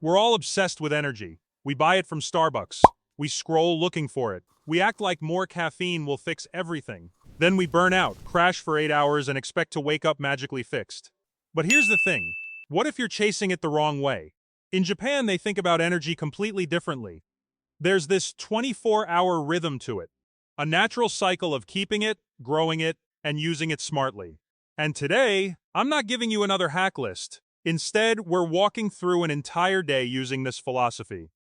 We're all obsessed with energy. We buy it from Starbucks. We scroll looking for it. We act like more caffeine will fix everything. Then we burn out, crash for 8 hours, and expect to wake up magically fixed. But here's the thing. What if you're chasing it the wrong way? In Japan, they think about energy completely differently. There's this 24-hour rhythm to it, a natural cycle of keeping it, growing it, and using it smartly. And today, I'm not giving you another hack list. Instead, we're walking through an entire day using this philosophy.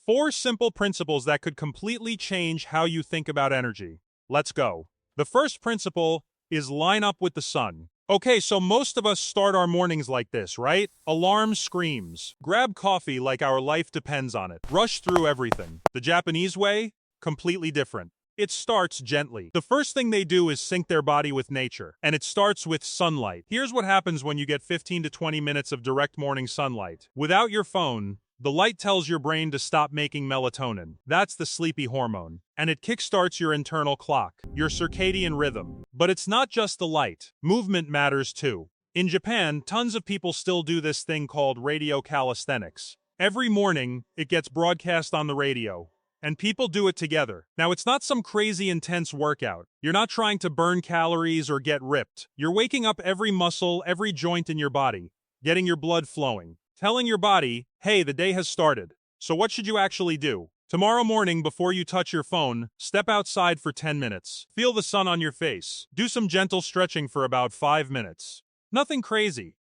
4 simple principles that could completely change how you think about energy. Let's go. The first principle is line up with the sun. Okay, so most of us start our mornings like this, right? Alarm screams. Grab coffee like our life depends on it. Rush through everything. The Japanese way? Completely different. It starts gently. The first thing they do is sync their body with nature, and it starts with sunlight. Here's what happens when you get 15 to 20 minutes of direct morning sunlight. Without your phone, the light tells your brain to stop making melatonin. That's the sleepy hormone. And it kickstarts your internal clock, your circadian rhythm. But it's not just the light. Movement matters too. In Japan, tons of people still do this thing called radio calisthenics. Every morning, it gets broadcast on the radio, and people do it together. Now, it's not some crazy intense workout. You're not trying to burn calories or get ripped. You're waking up every muscle, every joint in your body, getting your blood flowing, telling your body, hey, the day has started. So what should you actually do? Tomorrow morning, before you touch your phone, step outside for 10 minutes. Feel the sun on your face. Do some gentle stretching for about 5 minutes. Nothing crazy.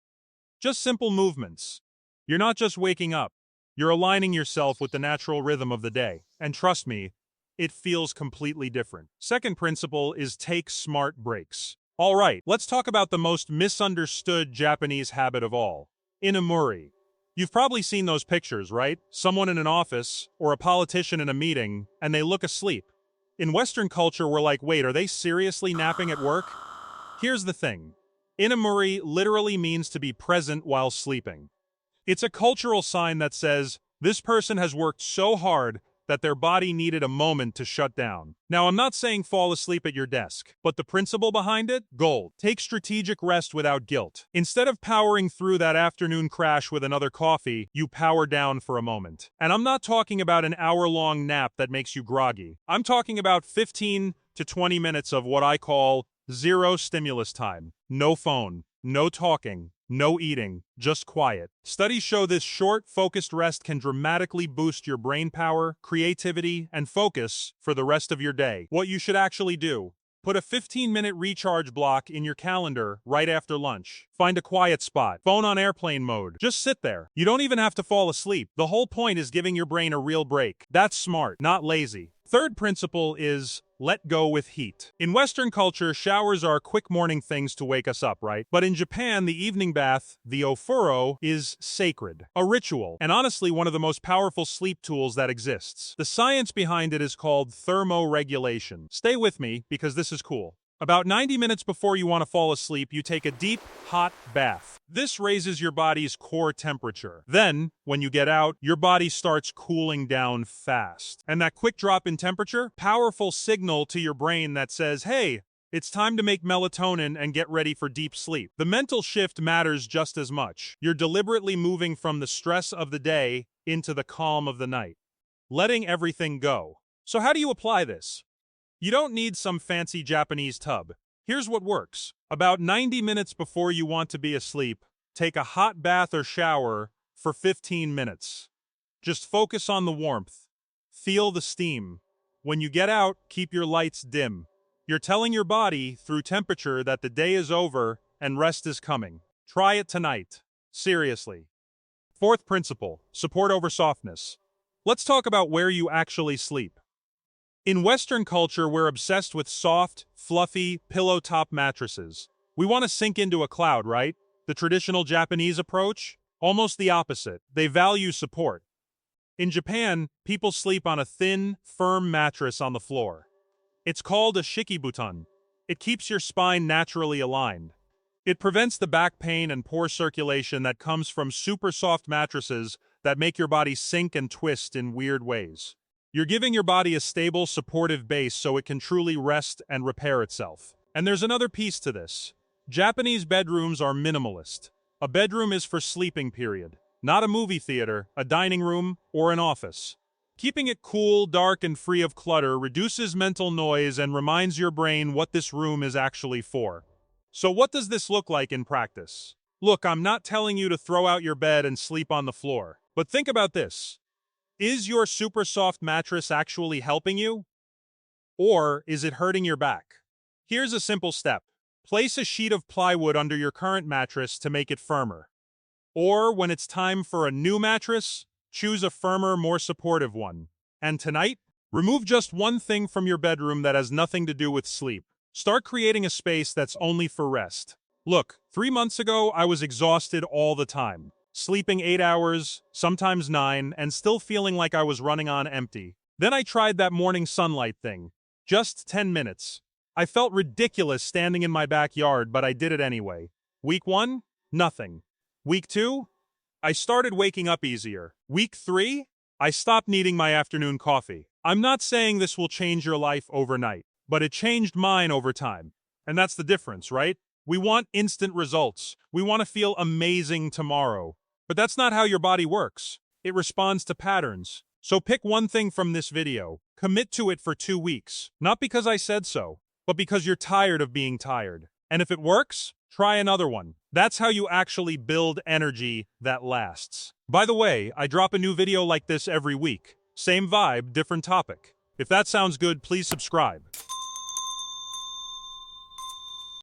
Just simple movements. You're not just waking up. You're aligning yourself with the natural rhythm of the day. And trust me, it feels completely different. Second principle is take smart breaks. All right, let's talk about the most misunderstood Japanese habit of all. Inemuri. You've probably seen those pictures, right? Someone in an office or a politician in a meeting, and they look asleep. In Western culture, we're like, wait, are they seriously napping at work? Here's the thing. Inemuri literally means to be present while sleeping. It's a cultural sign that says, this person has worked so hard that their body needed a moment to shut down. Now, I'm not saying fall asleep at your desk, but the principle behind it? Gold. Take strategic rest without guilt. Instead of powering through that afternoon crash with another coffee, you power down for a moment. And I'm not talking about an hour-long nap that makes you groggy. I'm talking about 15 to 20 minutes of what I call zero stimulus time. No phone, no talking, no eating, just quiet. Studies show this short, focused rest can dramatically boost your brain power, creativity, and focus for the rest of your day. What you should actually do: put a 15-minute recharge block in your calendar right after lunch. Find a quiet spot. Phone on airplane mode. Just sit there. You don't even have to fall asleep. The whole point is giving your brain a real break. That's smart, not lazy. Third principle is let go with heat. In Western culture, showers are quick morning things to wake us up, right? But in Japan, the evening bath, the Ofuro, is sacred, a ritual, and honestly one of the most powerful sleep tools that exists. The science behind it is called thermoregulation. Stay with me because this is cool. About 90 minutes before you want to fall asleep, you take a deep, hot bath. This raises your body's core temperature. Then, when you get out, your body starts cooling down fast. And that quick drop in temperature? Powerful signal to your brain that says, hey, it's time to make melatonin and get ready for deep sleep. The mental shift matters just as much. You're deliberately moving from the stress of the day into the calm of the night, letting everything go. So how do you apply this? You don't need some fancy Japanese tub. Here's what works. About 90 minutes before you want to be asleep, take a hot bath or shower for 15 minutes. Just focus on the warmth. Feel the steam. When you get out, keep your lights dim. You're telling your body through temperature that the day is over and rest is coming. Try it tonight. Seriously. Fourth principle, support over softness. Let's talk about where you actually sleep. In Western culture, we're obsessed with soft, fluffy, pillow-top mattresses. We want to sink into a cloud, right? The traditional Japanese approach? Almost the opposite. They value support. In Japan, people sleep on a thin, firm mattress on the floor. It's called a Shikibuton. It keeps your spine naturally aligned. It prevents the back pain and poor circulation that comes from super soft mattresses that make your body sink and twist in weird ways. You're giving your body a stable, supportive base so it can truly rest and repair itself. And there's another piece to this. Japanese bedrooms are minimalist. A bedroom is for sleeping, period. not a movie theater, a dining room, or an office. Keeping it cool, dark, and free of clutter reduces mental noise and reminds your brain what this room is actually for. So what does this look like in practice? Look, I'm not telling you to throw out your bed and sleep on the floor, but think about this. Is your super soft mattress actually helping you? Or is it hurting your back? Here's a simple step. Place a sheet of plywood under your current mattress to make it firmer. Or, when it's time for a new mattress, choose a firmer, more supportive one. And tonight, remove just one thing from your bedroom that has nothing to do with sleep. Start creating a space that's only for rest. Look, 3 months ago, I was exhausted all the time. Sleeping 8 hours, sometimes 9, and still feeling like I was running on empty. Then I tried that morning sunlight thing. Just 10 minutes. I felt ridiculous standing in my backyard, but I did it anyway. Week 1? Nothing. Week 2? I started waking up easier. Week 3? I stopped needing my afternoon coffee. I'm not saying this will change your life overnight, but it changed mine over time. And that's the difference, right? We want instant results. We want to feel amazing tomorrow. But that's not how your body works. It responds to patterns. So pick one thing from this video. Commit to it for 2 weeks. Not because I said so, but because you're tired of being tired. And if it works, try another one. That's how you actually build energy that lasts. By the way, I drop a new video like this every week. Same vibe, different topic. If that sounds good, please subscribe.